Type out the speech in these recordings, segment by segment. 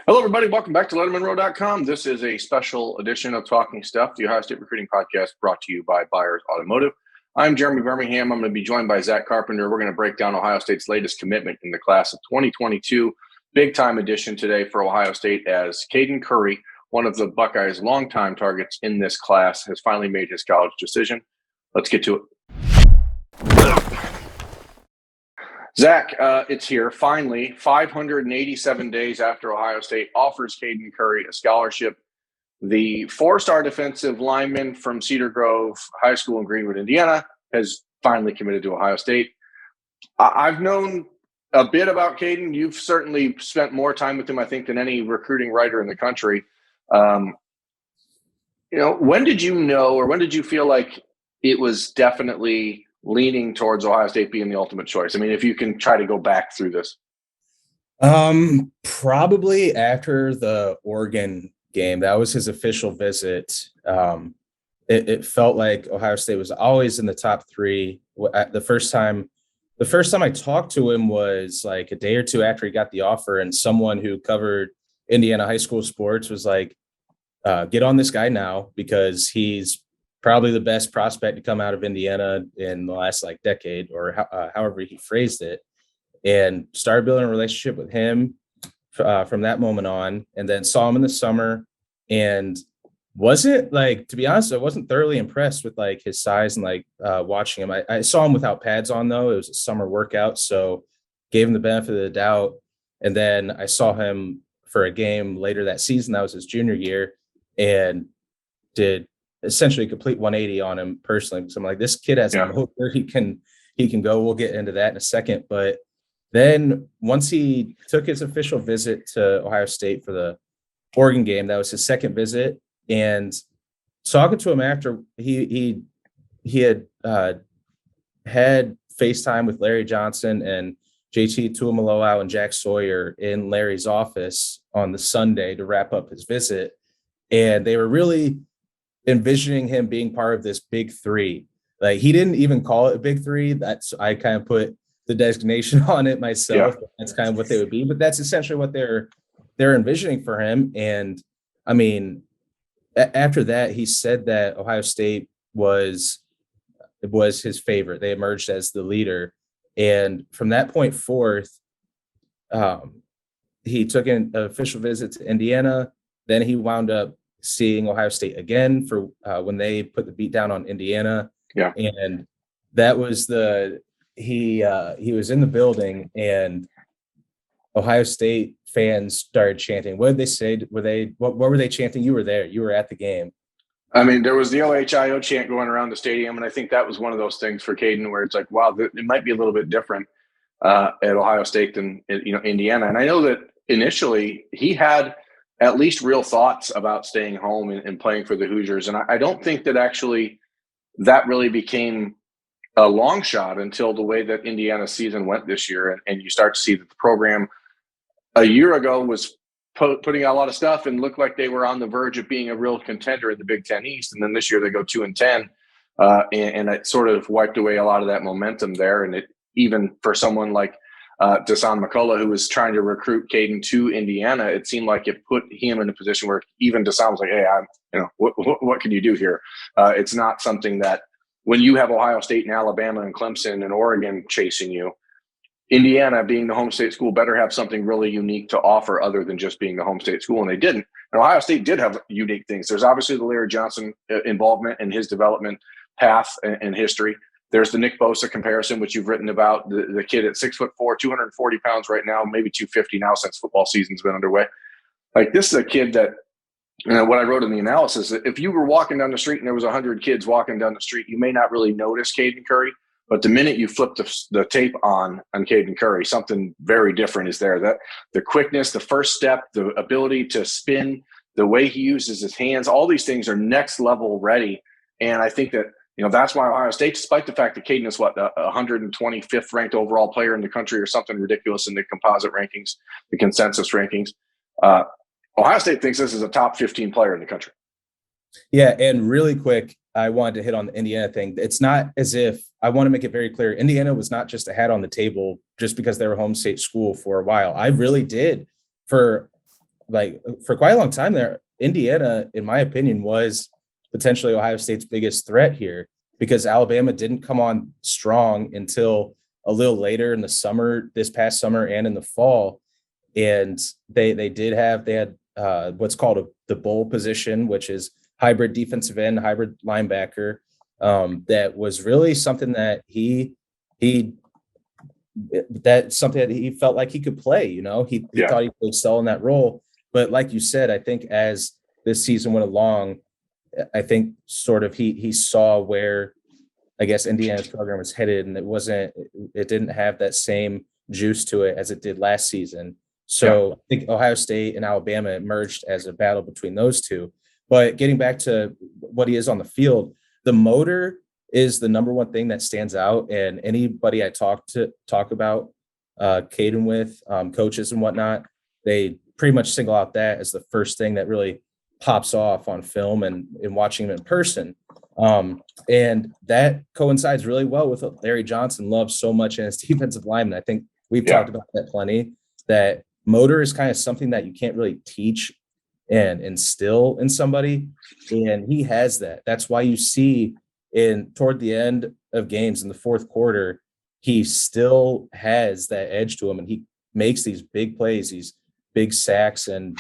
Hello, everybody. Welcome back to LettermenRow.com. This is a special edition of Talking Stuff, the Ohio State recruiting podcast brought to you by Buyers Automotive. I'm Jeremy Birmingham. I'm going to be joined by Zack Carpenter. We're going to break down Ohio State's latest commitment in the class of 2022. Big-time edition today for Ohio State as Caden Curry, one of the Buckeyes' longtime targets in this class, has finally made his college decision. Let's get to it. Zack, it's here. Finally, 587 days after Ohio State offers Caden Curry a scholarship. The four-star defensive lineman from Cedar Grove High School in Greenwood, Indiana, has finally committed to Ohio State. I've known a bit about Caden. You've certainly spent more time with him, I think, than any recruiting writer in the country. When did you know, or when did you feel like it was definitely leaning towards Ohio State being the ultimate choice? I mean, if you can try to go back through this. Probably after the Oregon game. That was his official visit. It felt like Ohio State was always in the top three. The first time I talked to him was like a day or two after he got the offer, and someone who covered Indiana high school sports was like, get on this guy now, because he's probably the best prospect to come out of Indiana in the last decade, or however he phrased it, and started building a relationship with him from that moment on. And then saw him in the summer, and wasn't, to be honest, I wasn't thoroughly impressed with his size and watching him. I saw him without pads on, though. It was a summer workout, so gave him the benefit of the doubt. And then I saw him for a game later that season. That was his junior year, and did essentially complete 180 on him personally. So I'm like, this kid has a hope where he can go. We'll get into that in a second. But then once he took his official visit to Ohio State for the Oregon game, that was his second visit. And talking to him after, he had had FaceTime with Larry Johnson and JT Tuimoloau and Jack Sawyer in Larry's office on the Sunday to wrap up his visit. And they were really envisioning him being part of this big three. He didn't even call it a big three. I kind of put the designation on it myself. Yeah. That's kind of what they would be, but that's essentially what they're envisioning for him. And I mean, after that, he said that Ohio State was his favorite. They emerged as the leader. And from that point forth, he took an official visit to Indiana. Then he wound up seeing Ohio State again for when they put the beat down on Indiana. Yeah. And that was he was in the building, and Ohio State fans started chanting. What did they say? What were they chanting? You were there. You were at the game. I mean, there was the OHIO chant going around the stadium, and I think that was one of those things for Caden where it's like, wow, it might be a little bit different at Ohio State than Indiana. And I know that initially he had at least real thoughts about staying home and playing for the Hoosiers. And I don't think that actually that really became a long shot until the way that Indiana's season went this year. And you start to see that the program a year ago was putting out a lot of stuff and looked like they were on the verge of being a real contender in the Big Ten East. And then this year they go 2-10, and it sort of wiped away a lot of that momentum there. And it, even for someone like Dasan McCullough, who was trying to recruit Caden to Indiana, it seemed like it put him in a position where even Dasan was like, hey, what can you do here? It's not something that when you have Ohio State and Alabama and Clemson and Oregon chasing you, Indiana, being the home state school, better have something really unique to offer other than just being the home state school. And they didn't. And Ohio State did have unique things. There's obviously the Larry Johnson involvement in his development path and history. There's the Nick Bosa comparison, which you've written about. The kid at 6'4", 240 pounds right now, maybe 250 now since football season's been underway. This is a kid that, what I wrote in the analysis, if you were walking down the street and there was 100 kids walking down the street, you may not really notice Caden Curry. But the minute you flip the tape on Caden Curry, something very different is there. That the quickness, the first step, the ability to spin, the way he uses his hands, all these things are next level ready. And I think that, that's why Ohio State, despite the fact that Caden is the 125th ranked overall player in the country or something ridiculous in the composite rankings, the consensus rankings, Ohio State thinks this is a top 15 player in the country. Yeah, and really quick, I wanted to hit on the Indiana thing. It's not as if, I want to make it very clear, Indiana was not just a hat on the table just because they were home state school for a while. I really did, for like for quite a long time there, Indiana, in my opinion, was potentially Ohio State's biggest threat here because Alabama didn't come on strong until a little later in the summer, this past summer and in the fall. And they had what's called the bowl position, which is hybrid defensive end, hybrid linebacker. That was really something that he that's something that he felt like he could play. He thought he could excel in that role. But like you said, I think as this season went along, I think sort of he saw where I guess Indiana's program was headed, and it didn't have that same juice to it as it did last season. So I think Ohio State and Alabama emerged as a battle between those two. But getting back to what he is on the field, the motor is the number one thing that stands out. And anybody I talk about Caden with, coaches and whatnot, they pretty much single out that as the first thing that really pops off on film and in watching him in person. And that coincides really well with what Larry Johnson loves so much in his defensive lineman. I think we've talked about that plenty, that motor is kind of something that you can't really teach and instill in somebody. And he has that. That's why you see toward the end of games in the fourth quarter, he still has that edge to him, and he makes these big plays, these big sacks and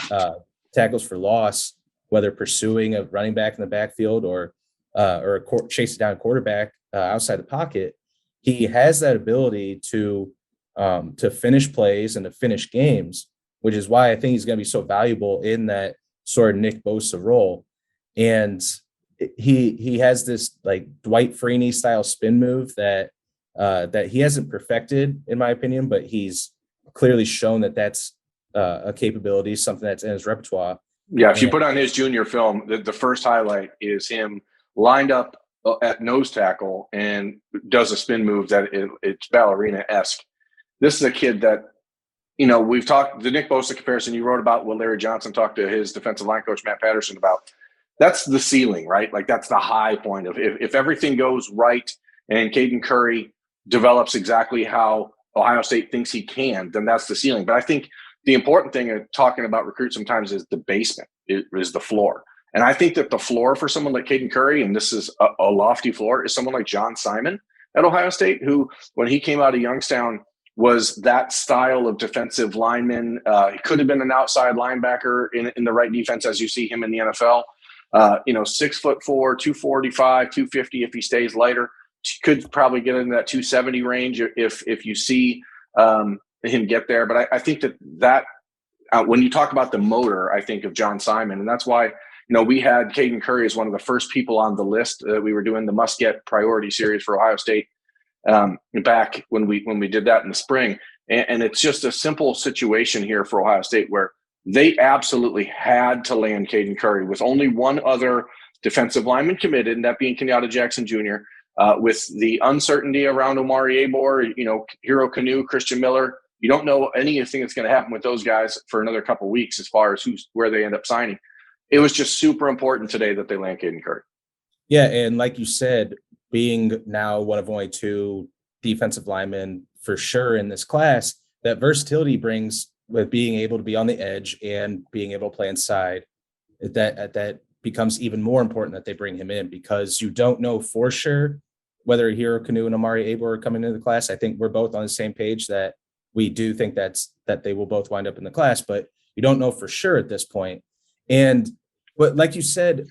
tackles for loss, whether pursuing a running back in the backfield or chasing down a quarterback outside the pocket. He has that ability to finish plays and to finish games, which is why I think he's going to be so valuable in that sort of Nick Bosa role. And he has this like Dwight Freeney style spin move that he hasn't perfected, in my opinion, but he's clearly shown that that's a capability, something that's in his repertoire. Yeah, if you put on his junior film, the first highlight is him lined up at nose tackle and does a spin move that it's ballerina-esque. This is a kid that, we've talked, the Nick Bosa comparison you wrote about, what Larry Johnson talked to his defensive line coach, Matt Patterson, about. That's the ceiling, right? Like that's the high point of if everything goes right and Caden Curry develops exactly how Ohio State thinks he can, then that's the ceiling. But I think the important thing of talking about recruits sometimes is the basement, is the floor. And I think that the floor for someone like Caden Curry, and this is a lofty floor, is someone like John Simon at Ohio State, who, when he came out of Youngstown, was that style of defensive lineman. He could have been an outside linebacker in the right defense as you see him in the NFL. 6'4", 245, 250 if he stays lighter. Could probably get into that 270 range if you see him get there. But I think that when you talk about the motor, I think of John Simon, and that's why we had Caden Curry as one of the first people on the list. We were doing the must get priority series for Ohio State back when we did that in the spring, and it's just a simple situation here for Ohio State where they absolutely had to land Caden Curry with only one other defensive lineman committed, and that being Kenyatta Jackson Jr. With the uncertainty around Omari Abor, Hero Kanu, Christian Miller, you don't know anything that's going to happen with those guys for another couple of weeks as far as where they end up signing. It was just super important today that they land Caden Curry. Yeah, and like you said, being now one of only two defensive linemen for sure in this class, that versatility brings with being able to be on the edge and being able to play inside, that becomes even more important that they bring him in, because you don't know for sure whether Hero Kanu and Omari Abor are coming into the class. I think we're both on the same page that we do think that they will both wind up in the class, but you don't know for sure at this point. But like you said,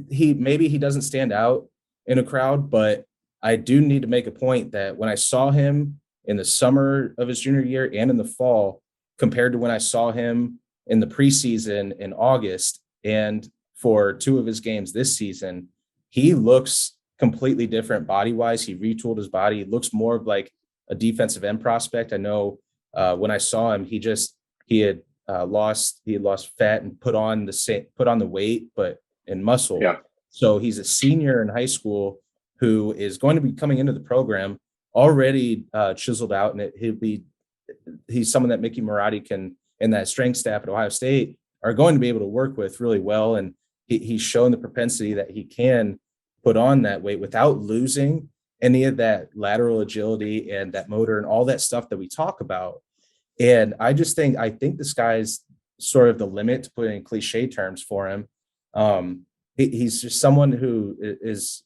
he doesn't stand out in a crowd, but I do need to make a point that when I saw him in the summer of his junior year and in the fall, compared to when I saw him in the preseason in August and for two of his games this season, he looks completely different body-wise. He retooled his body. He looks more of like a defensive end prospect. I know when I saw him, he had lost fat and put on the weight, but in muscle. Yeah. So he's a senior in high school who is going to be coming into the program already chiseled out, and he's someone that Mickey Marotti and that strength staff at Ohio State are going to be able to work with really well. And he's shown the propensity that he can put on that weight without losing any of that lateral agility and that motor and all that stuff that we talk about. And I think this guy's sort of the limit, to put it in cliche terms for him. He's just someone who is,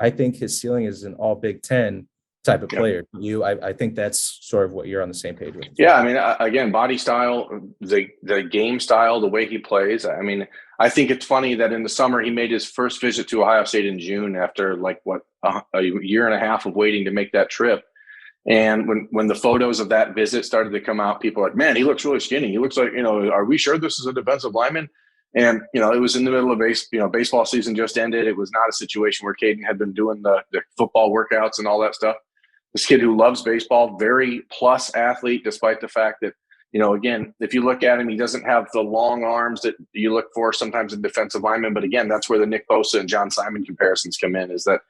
I think his ceiling is an all Big Ten type of player. I think that's sort of what you're on the same page with. Yeah, I mean, again, body style, the game style, the way he plays. I mean, I think it's funny that in the summer he made his first visit to Ohio State in June after a year and a half of waiting to make that trip. And when the photos of that visit started to come out, people were like, man, he looks really skinny. He looks like, are we sure this is a defensive lineman? And, it was in the middle of baseball season just ended. It was not a situation where Caden had been doing the football workouts and all that stuff. This kid who loves baseball, very plus athlete, despite the fact that, again, if you look at him, he doesn't have the long arms that you look for sometimes in defensive linemen. But again, that's where the Nick Bosa and John Simon comparisons come in, is that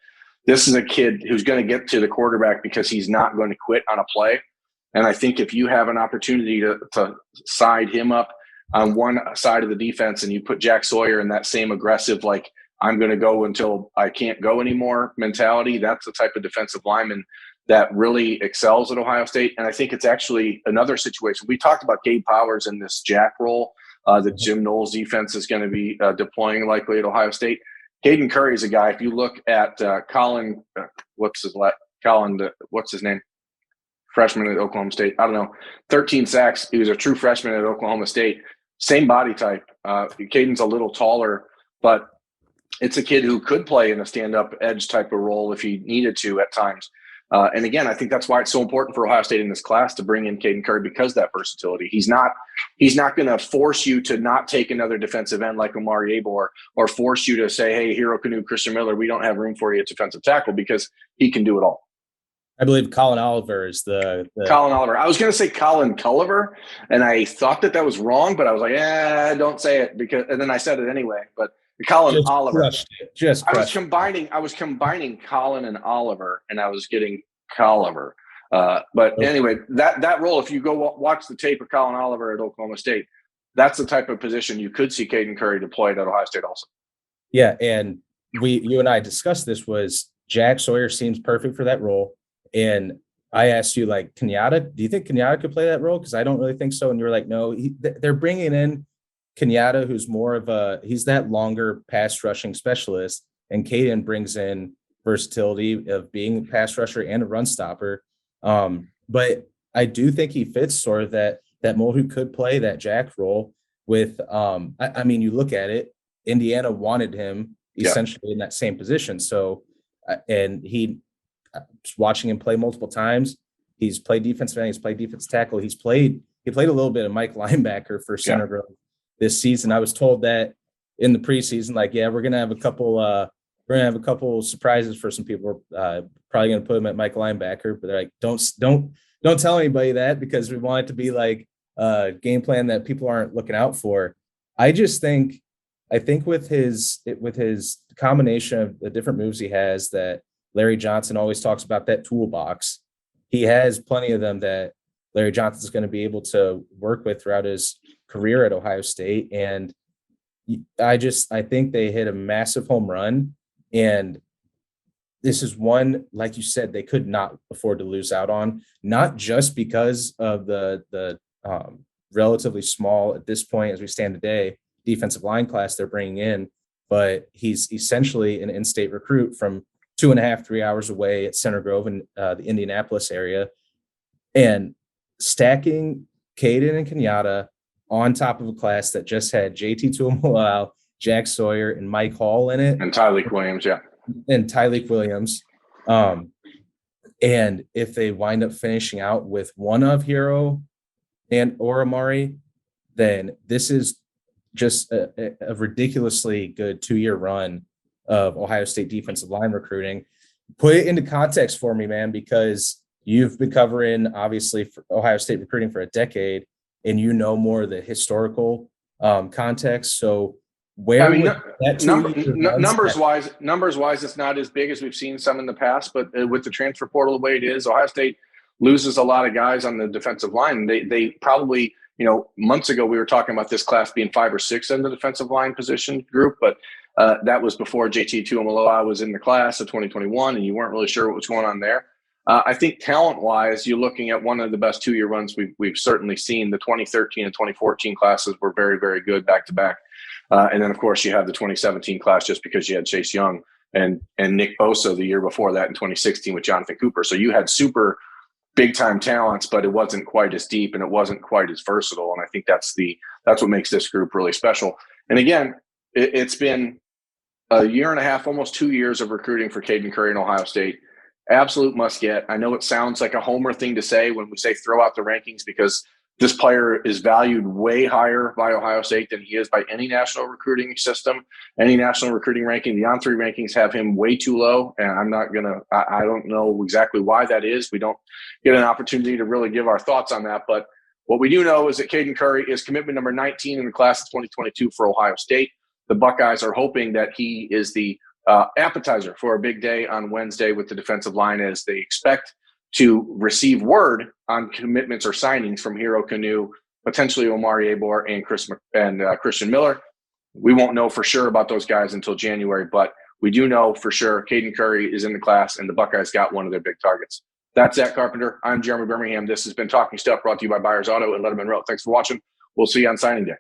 this is a kid who's going to get to the quarterback because he's not going to quit on a play. And I think if you have an opportunity to side him up on one side of the defense and you put Jack Sawyer in that same aggressive, like, I'm going to go until I can't go anymore mentality, that's the type of defensive lineman that really excels at Ohio State. And I think it's actually another situation. We talked about Gabe Powers in this Jack role that Jim Knowles' defense is going to be deploying likely at Ohio State. Caden Curry is a guy, if you look at Colin, what's his name? Freshman at Oklahoma State. I don't know. 13 sacks. He was a true freshman at Oklahoma State. Same body type. Caden's a little taller, but it's a kid who could play in a stand-up edge type of role if he needed to at times. And again, I think that's why it's so important for Ohio State in this class to bring in Caden Curry, because that versatility. He's not going to force you to not take another defensive end like Omari Abor, or force you to say, hey, Hero Canoe, Christian Miller, we don't have room for you at defensive tackle, because he can do it all. I believe Colin Oliver is the Colin Oliver. I was going to say Colin Culliver, and I thought that was wrong, but I was like, don't say it, and then I said it anyway. But Colin Oliver. I was combining Colin and Oliver, and I was getting Colliver. But anyway, that role, if you go watch the tape of Colin Oliver at Oklahoma State, that's the type of position you could see Caden Curry deployed at Ohio State also. Yeah, and you and I discussed this, was Jack Sawyer seems perfect for that role. And I asked you, like, Kenyatta, do you think Kenyatta could play that role? Because I don't really think so. And you were like, no, they're bringing in Kenyatta, who's more of he's that longer pass rushing specialist, and Caden brings in versatility of being a pass rusher and a run stopper. But I do think he fits sort of that mold, who could play that Jack role with, I mean, you look at it, Indiana wanted him essentially in that same position. So, and watching him play multiple times, he's played defensive end, he's played defensive tackle, he played a little bit of Mike linebacker for Center Grove this season. I was told that in the preseason, like, we're gonna have a couple surprises for some people. We're probably gonna put him at Mike linebacker, but they're like, don't tell anybody that, because we want it to be like a game plan that people aren't looking out for. I think with his combination of the different moves he has, that Larry Johnson always talks about, that toolbox, he has plenty of them that Larry Johnson is going to be able to work with throughout his career at Ohio State. And I think they hit a massive home run. And this is one, like you said, they could not afford to lose out on, not just because of the relatively small, at this point, as we stand today, defensive line class they're bringing in, but he's essentially an in-state recruit from 2.5-3 hours away at Center Grove in the Indianapolis area. And stacking Caden and Kenyatta on top of a class that just had JT Tuimoloau, Jack Sawyer, and Mike Hall in it. And Tyleek Williams, And if they wind up finishing out with one of Hero or Amari, then this is just a ridiculously good 2-year run of Ohio State defensive line recruiting. Put it into context for me, man, because you've been covering, obviously, for Ohio State recruiting for a decade, and you know more of the historical context. So numbers wise, it's not as big as we've seen some in the past, but with the transfer portal the way it is, Ohio State loses a lot of guys on the defensive line. They probably, months ago we were talking about this class being 5 or 6 in the defensive line position group, but that was before JT Tuimoloau was in the class of 2021, and you weren't really sure what was going on there. I think talent-wise, you're looking at one of the best two-year runs we've certainly seen. The 2013 and 2014 classes were very, very good back-to-back. And then, of course, you have the 2017 class just because you had Chase Young and Nick Bosa the year before that in 2016 with Jonathan Cooper. So you had super big-time talents, but it wasn't quite as deep and it wasn't quite as versatile. And I think that's what makes this group really special. And again, it's been a year and a half, almost 2 years of recruiting for Caden Curry in Ohio State. Absolute must get. I know it sounds like a homer thing to say when we say throw out the rankings, because this player is valued way higher by Ohio State than he is by any national recruiting system, any national recruiting ranking. The On3 rankings have him way too low, and I don't know exactly why that is. We don't get an opportunity to really give our thoughts on that. But what we do know is that Caden Curry is commitment number 19 in the class of 2022 for Ohio State. The Buckeyes are hoping that he is the appetizer for a big day on Wednesday with the defensive line, as they expect to receive word on commitments or signings from Hero Kanu, potentially Omari Abor and Christian Miller. We won't know for sure about those guys until January, but we do know for sure Caden Curry is in the class and the Buckeyes got one of their big targets. That's Zack Carpenter. I'm Jeremy Birmingham. This has been Talking Stuff, brought to you by Buyers Auto and Lettermen Row. Thanks for watching. We'll see you on signing day.